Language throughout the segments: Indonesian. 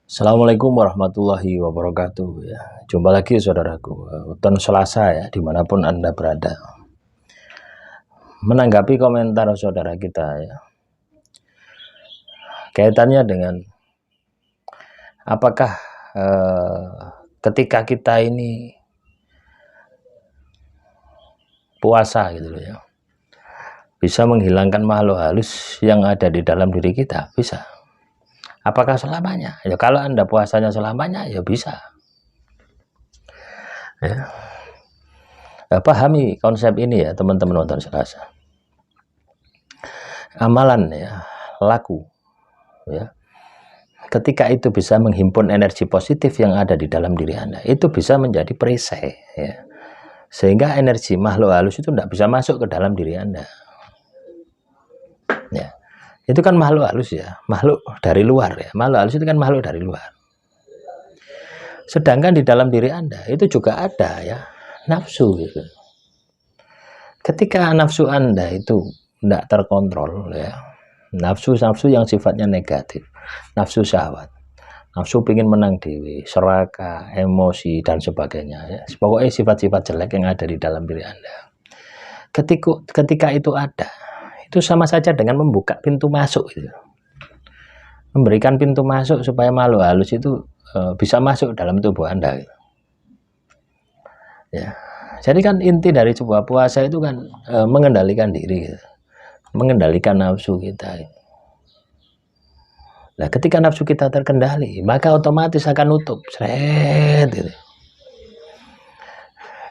Assalamualaikum warahmatullahi wabarakatuh ya. Jumpa lagi saudaraku, weton Selasa ya, dimanapun Anda berada. Menanggapi komentar saudara kita ya, kaitannya dengan apakah ketika kita ini puasa gitu loh ya, bisa menghilangkan makhluk halus yang ada di dalam diri kita? Bisa. Apakah selamanya? Ya kalau Anda puasanya selamanya ya bisa. Ya. Pahami konsep ini ya teman-teman nonton Selasa. Amalan ya, laku ya. Ketika itu bisa menghimpun energi positif yang ada di dalam diri Anda, itu bisa menjadi perisai ya. Sehingga energi makhluk halus itu tidak bisa masuk ke dalam diri Anda. Ya. Itu kan makhluk halus ya, makhluk dari luar ya. Makhluk halus itu kan makhluk dari luar. Sedangkan di dalam diri Anda itu juga ada ya, nafsu gitu. Ketika nafsu Anda itu tidak terkontrol ya, nafsu-nafsu yang sifatnya negatif, nafsu syahwat, nafsu ingin menang dewi, serakah, emosi dan sebagainya ya. Pokoknya sifat-sifat jelek yang ada di dalam diri Anda. Ketika itu ada, itu sama saja dengan membuka pintu masuk gitu. Memberikan pintu masuk supaya makhluk halus itu bisa masuk dalam tubuh Anda gitu. Ya. Jadi kan inti dari sebuah puasa itu kan mengendalikan diri gitu. Mengendalikan nafsu kita gitu. Nah, ketika nafsu kita terkendali, maka otomatis akan nutup, seret gitu.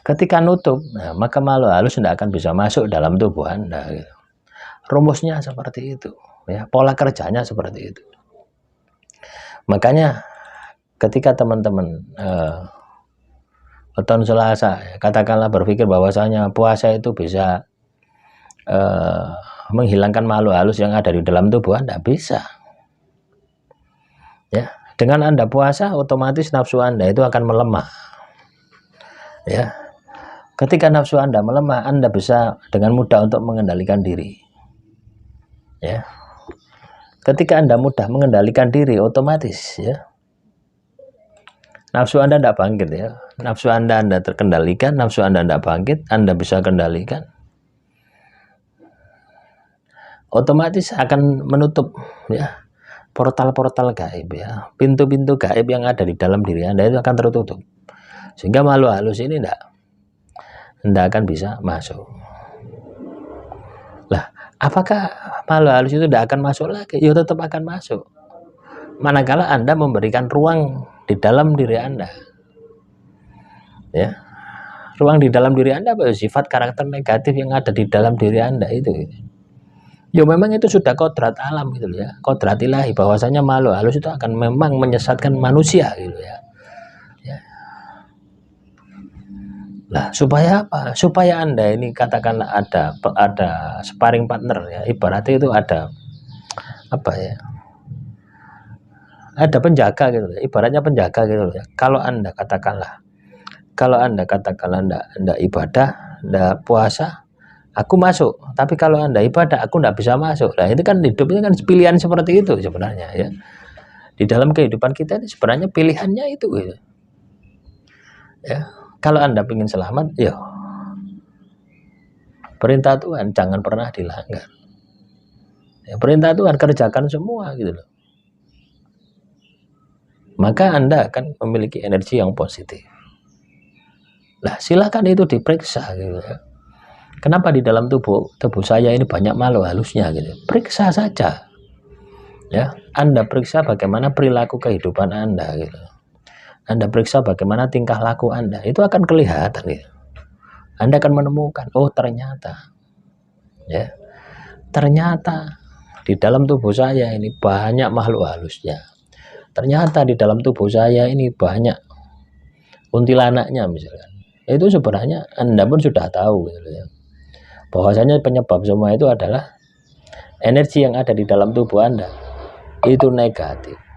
Ketika nutup, nah, maka makhluk halus tidak akan bisa masuk dalam tubuh Anda. Gitu. Rumusnya seperti itu, ya, pola kerjanya seperti itu. Makanya ketika teman-teman weton Selasa, katakanlah berpikir bahwasanya puasa itu bisa menghilangkan makhluk halus yang ada di dalam tubuh Anda, bisa. Ya, dengan Anda puasa, otomatis nafsu Anda itu akan melemah. Ya, ketika nafsu Anda melemah, Anda bisa dengan mudah untuk mengendalikan diri. Ya, ketika Anda mudah mengendalikan diri, otomatis ya nafsu Anda tidak bangkit ya. Nafsu Anda terkendalikan, nafsu Anda tidak bangkit, Anda bisa kendalikan. Otomatis akan menutup ya portal-portal gaib ya. Pintu-pintu gaib yang ada di dalam diri Anda itu akan tertutup. Sehingga makhluk halus ini tidak akan bisa masuk. Lah, apakah makhluk halus itu tidak akan masuk lagi? Ya tetap akan masuk. Manakala Anda memberikan ruang di dalam diri Anda. Ya. Ruang di dalam diri Anda apa? Sifat karakter negatif yang ada di dalam diri Anda itu. Ya memang itu sudah kodrat alam gitu ya. Kodrat ilahi bahwasanya makhluk halus itu akan memang menyesatkan manusia gitu ya. Nah, supaya apa? Supaya Anda ini katakanlah ada sparring partner ya. Ibaratnya itu ada apa ya? Ada penjaga gitu ya. Ibaratnya penjaga gitu ya. Kalau Anda katakanlah Anda ibadah, Anda puasa, aku masuk. Tapi kalau Anda ibadah, aku tidak bisa masuk. Nah, itu kan hidup ini kan pilihan seperti itu sebenarnya ya. Di dalam kehidupan kita ini sebenarnya pilihannya itu gitu. Ya. Kalau Anda ingin selamat, ya perintah Tuhan jangan pernah dilanggar. Ya, perintah Tuhan kerjakan semua gitu loh. Maka Anda akan memiliki energi yang positif. Nah, silakan itu diperiksa gitu ya. Kenapa di dalam tubuh saya ini banyak makhluk halusnya gitu. Periksa saja. Ya, Anda periksa bagaimana perilaku kehidupan Anda gitu. Anda periksa bagaimana tingkah laku Anda. Itu akan kelihatan gitu. Anda akan menemukan, oh ternyata ya. Ternyata di dalam tubuh saya ini banyak makhluk halusnya. Ternyata di dalam tubuh saya ini banyak kuntilanaknya misalkan. Itu sebenarnya Anda pun sudah tahu gitu ya. Bahwasanya penyebab semua itu adalah energi yang ada di dalam tubuh Anda itu negatif.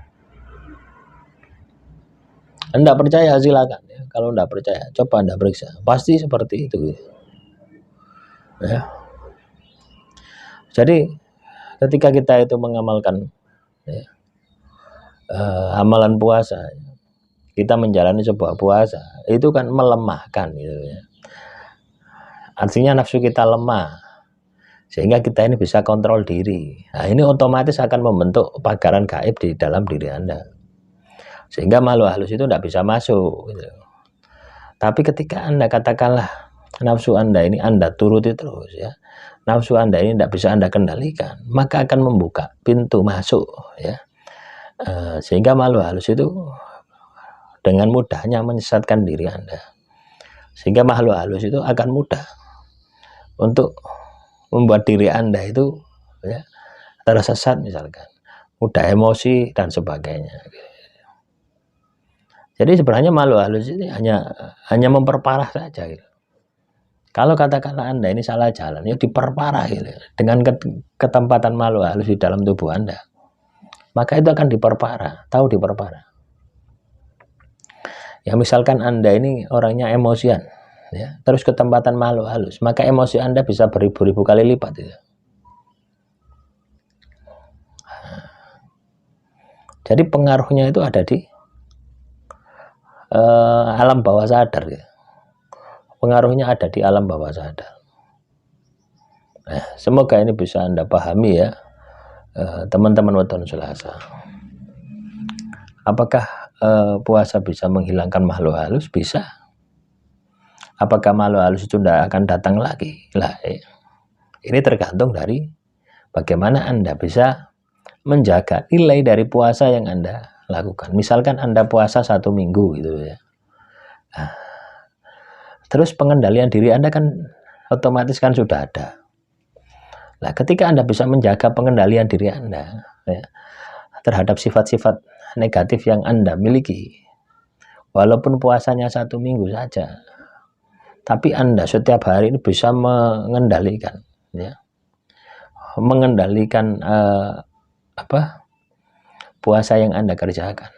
Anda percaya silakan ya. Kalau Anda percaya, coba Anda periksa. Pasti seperti itu gitu. Ya. Jadi ketika kita itu mengamalkan ya, amalan puasa, kita menjalani sebuah puasa, itu kan melemahkan gitu ya. Artinya nafsu kita lemah, sehingga kita ini bisa kontrol diri. Nah, ini otomatis akan membentuk pagaran gaib di dalam diri Anda, sehingga makhluk halus itu tidak bisa masuk gitu. Tapi ketika Anda katakanlah nafsu Anda ini Anda turuti terus ya, nafsu Anda ini tidak bisa Anda kendalikan, maka akan membuka pintu masuk ya, sehingga makhluk halus itu dengan mudahnya menyesatkan diri Anda, sehingga makhluk halus itu akan mudah untuk membuat diri Anda itu ya tersesat, misalkan mudah emosi dan sebagainya. Jadi sebenarnya makhluk halus ini hanya memperparah saja gitu. Kalau katakanlah Anda ini salah jalan, ya diperparah gitu. Dengan ketempatan makhluk halus di dalam tubuh Anda, maka itu akan diperparah, tahu diperparah. Ya misalkan Anda ini orangnya emosian, ya, terus ketempatan makhluk halus, maka emosi Anda bisa beribu-ribu kali lipat gitu. Jadi pengaruhnya itu ada di alam bawah sadar gitu. Pengaruhnya ada di alam bawah sadar. Nah, semoga ini bisa Anda pahami ya, teman-teman weton Selasa. Apakah puasa bisa menghilangkan makhluk halus? Bisa. Apakah makhluk halus itu tidak akan datang lagi? Lah, ini tergantung dari bagaimana Anda bisa menjaga nilai dari puasa yang Anda lakukan. Misalkan Anda puasa 1 minggu gitu ya. Nah, terus pengendalian diri Anda kan otomatis kan sudah ada. Nah, ketika Anda bisa menjaga pengendalian diri Anda ya, terhadap sifat-sifat negatif yang Anda miliki, walaupun puasanya 1 minggu saja, tapi Anda setiap hari ini bisa mengendalikan ya, mengendalikan puasa yang Anda kerjakan,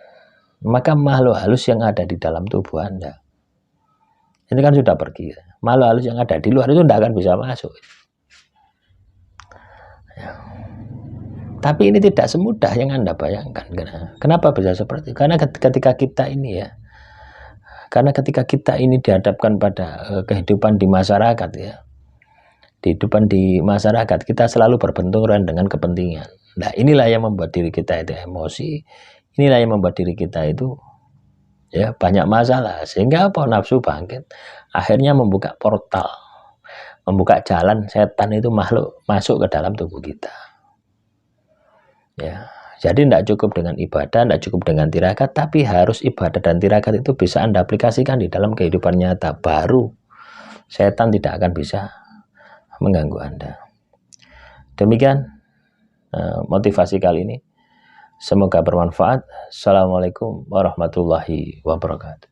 maka makhluk halus yang ada di dalam tubuh Anda ini kan sudah pergi. Makhluk halus yang ada di luar itu tidak akan bisa masuk ya. Tapi ini tidak semudah yang Anda bayangkan. Kenapa bisa seperti itu? Karena ketika kita ini ya, karena ketika kita ini dihadapkan pada kehidupan di masyarakat ya, kehidupan di masyarakat kita selalu berbenturan dengan kepentingan. Nah, inilah yang membuat diri kita itu emosi, inilah yang membuat diri kita itu ya banyak masalah, sehingga nafsu bangkit, akhirnya membuka portal, membuka jalan setan itu makhluk masuk ke dalam tubuh kita ya. Jadi tidak cukup dengan ibadah, tidak cukup dengan tirakat, tapi harus ibadah dan tirakat itu bisa Anda aplikasikan di dalam kehidupan nyata, baru setan tidak akan bisa mengganggu Anda. Demikian motivasi kali ini, semoga bermanfaat. Assalamualaikum warahmatullahi wabarakatuh.